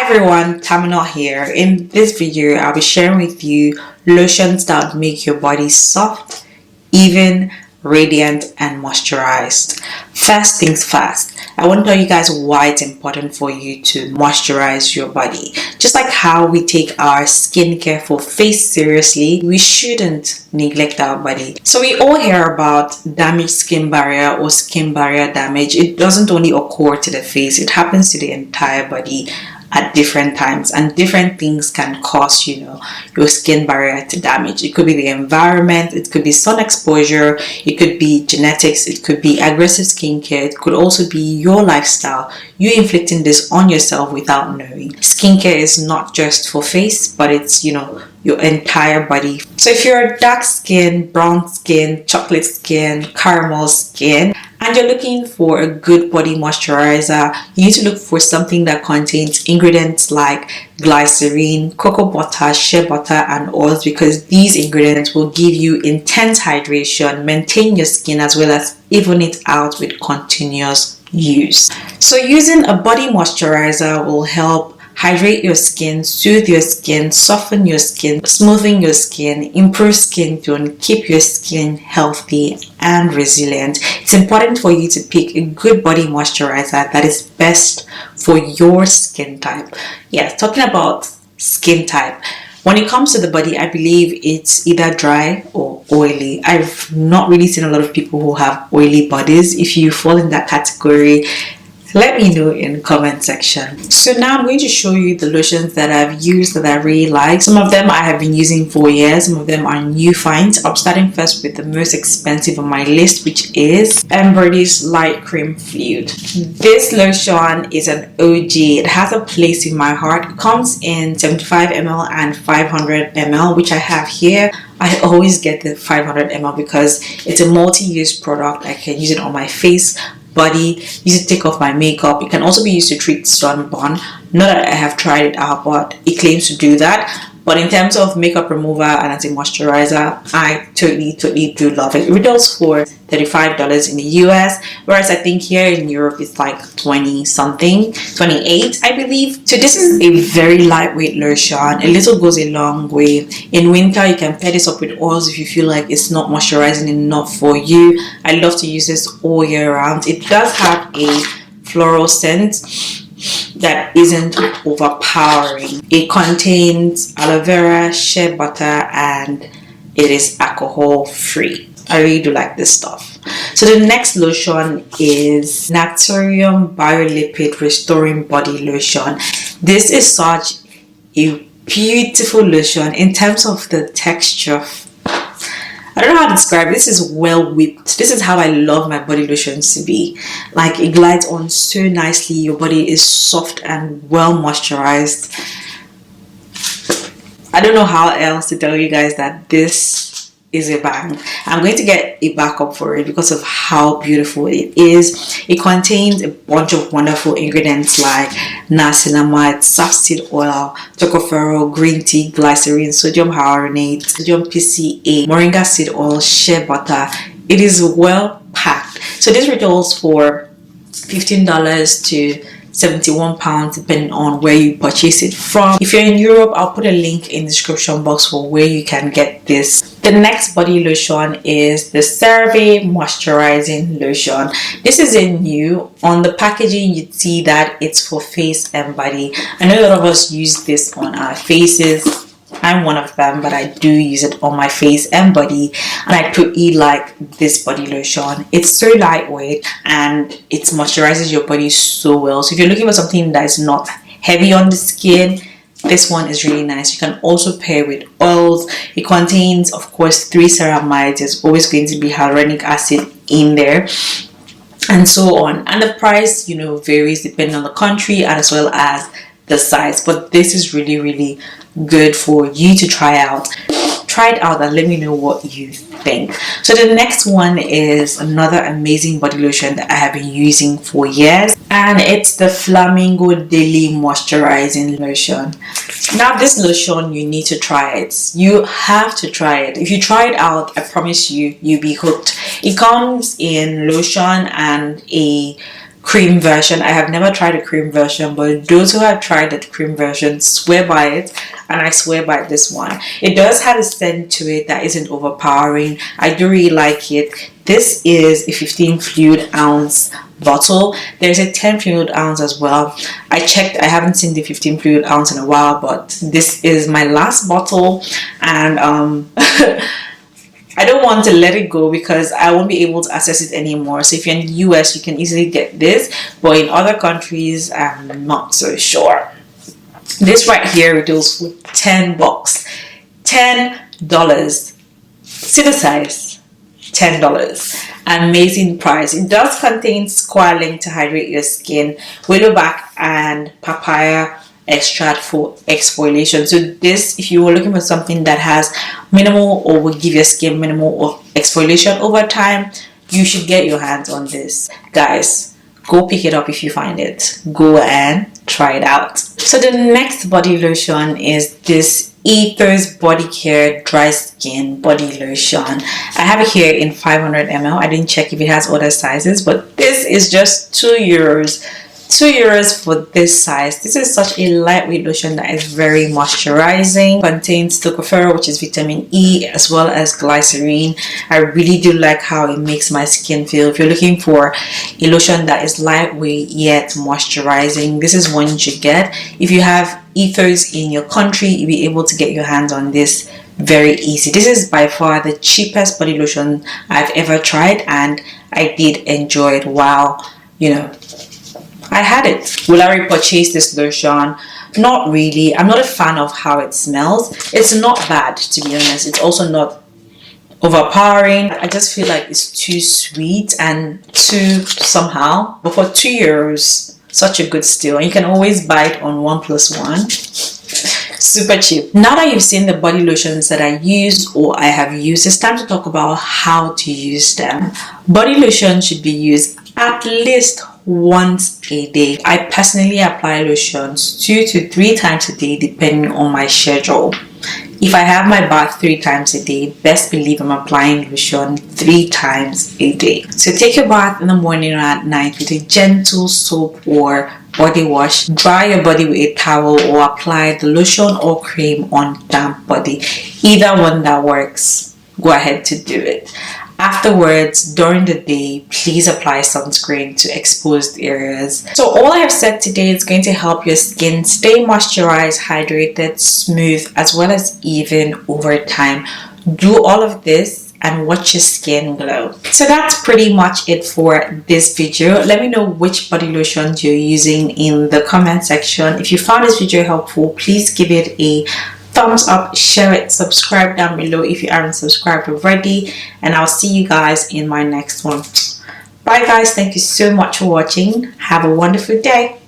everyone, Tamina here. In this video, I'll be sharing with you lotions that make your body soft, even, radiant, and moisturized. First things first, I want to tell you guys why it's important for you to moisturize your body. Just like how we take our skincare for face seriously, we shouldn't neglect our body. So we all hear about damaged skin barrier or skin barrier damage. It doesn't only occur to the face, it happens to the entire body at different times, and different things can cause your skin barrier to damage. It could be the environment, it could be sun exposure, it could be genetics, it could be aggressive skincare, it could also be your lifestyle, you inflicting this on yourself without knowing. Skincare is not just for face, but it's your entire body. So if you're dark skin, brown skin, chocolate skin, caramel skin, and you're looking for a good body moisturizer, you need to look for something that contains ingredients like glycerin, cocoa butter, shea butter, and oils, because these ingredients will give you intense hydration, maintain your skin, as well as even it out with continuous use. So using a body moisturizer will help hydrate your skin, soothe your skin, soften your skin, smoothing your skin, improve skin tone, keep your skin healthy and resilient. It's important for you to pick a good body moisturizer that is best for your skin type. Yes, talking about skin type. When it comes to the body, I believe it's either dry or oily. I've not really seen a lot of people who have oily bodies. If you fall in that category, let me know in the comment section. So now I'm going to show you the lotions that I've used that I really like. Some of them I have been using for years, some of them are new finds. I'm starting first with the most expensive on my list, which is Body's Light Cream Fluid. This lotion is an OG. It has a place in my heart. It comes in 75 ml and 500 ml, which I have here. I always get the 500 ml because it's a multi-use product. I can use it on my face, body, use it to take off my makeup. It can also be used to treat sunburn. Not that I have tried it out, but it claims to do that. But in terms of makeup remover and as a moisturizer, I totally do love it. It retails for $35 in the US, whereas I think here in Europe it's like 20 something, 28 I believe. So this is a very lightweight lotion. A little goes a long way. In winter you can pair this up with oils if you feel like it's not moisturizing enough for you. I love to use this all year round. It does have a floral scent that isn't overpowering. It contains aloe vera, shea butter, and it is alcohol free. I really do like this stuff. So the next lotion is Naturium bio-lipid restoring body lotion. This is such a beautiful lotion in terms of the texture. I don't know how to describe it. This is well whipped. This is how I love my body lotions to be. Like, it glides on so nicely. Your body is soft and well moisturized. I don't know how else to tell you guys that this is a bang. I'm going to get a backup for it because of how beautiful it is. It contains a bunch of wonderful ingredients like niacinamide, saffseed oil, tocopherol, green tea, glycerin, sodium hyaluronate, sodium PCA, moringa seed oil, shea butter. It is well packed. So this retails for $15 to £71 depending on where you purchase it from. If you're in Europe, I'll put a link in the description box for where you can get this. The next body lotion is the CeraVe moisturizing lotion. This is a new. On the packaging you'd see that it's for face and body. I know a lot of us use this on our faces. I'm one of them, but I do use it on my face and body, and I totally like this body lotion. It's so lightweight and it moisturizes your body so well. So if you're looking for something that is not heavy on the skin, this one is really nice. You can also pair with oils. It contains, of course, 3 ceramides. There's always going to be hyaluronic acid in there, and so on. And the price, varies depending on the country and as well as the size. But this is really good for you to try out. Try it out and let me know what you think. So the next one is another amazing body lotion that I have been using for years, and it's the Flamingo Daily Moisturizing Lotion. Now this lotion, you need to try it. You have to try it. If you try it out, I promise you'll be hooked. It comes in lotion and a cream version. I have never tried a cream version, but those who have tried the cream version swear by it, and I swear by this one. It does have a scent to it that isn't overpowering. I do really like it. This is a 15 fluid ounce bottle. There's a 10 fluid ounce as well. I checked, I haven't seen the 15 fluid ounce in a while, but this is my last bottle, and I don't want to let it go because I won't be able to access it anymore. So if you're in the US, you can easily get this, but in other countries, I'm not so sure. This right here retails for $10. $10. See the size? $10. Amazing price. It does contain squalane to hydrate your skin, willowback and papaya extract for exfoliation. So this, if you were looking for something that has minimal or will give your skin minimal exfoliation over time, you should get your hands on this. Guys, go pick it up if you find it. Go and try it out. So the next body lotion is this Etos Body Care Dry Skin Body Lotion. I have it here in 500 ml. I didn't check if it has other sizes, but this is just €2. €2 for this size. This is such a lightweight lotion that is very moisturizing. Contains tocopherol, which is vitamin E, as well as glycerine. I really do like how it makes my skin feel. If you're looking for a lotion that is lightweight yet moisturizing, this is one you should get. If you have Etos in your country, you'll be able to get your hands on this very easy. This is by far the cheapest body lotion I've ever tried, and I did enjoy it while, I had it. Will I repurchase this lotion? Not really. I'm not a fan of how it smells. It's not bad, to be honest. It's also not overpowering. I just feel like it's too sweet and too somehow. But for €2, such a good steal. And you can always buy it on 1+1. Super cheap. Now that you've seen the body lotions that I use or I have used, it's time to talk about how to use them. Body lotion should be used at least once a day. I personally apply lotions 2 to 3 times a day depending on my schedule. If I have my bath 3 times a day, best believe I'm applying lotion 3 times a day. So take your bath in the morning or at night with a gentle soap or body wash. Dry your body with a towel or apply the lotion or cream on damp body. Either one that works, go ahead to do it. Afterwards, during the day, please apply sunscreen to exposed areas. So all I have said today is going to help your skin stay moisturized, hydrated, smooth, as well as even over time. Do all of this and watch your skin glow. So that's pretty much it for this video. Let me know which body lotions you're using in the comment section. If you found this video helpful, please give it a thumbs up, share it, subscribe down below if you aren't subscribed already, and I'll see you guys in my next one. Bye guys, thank you so much for watching. Have a wonderful day.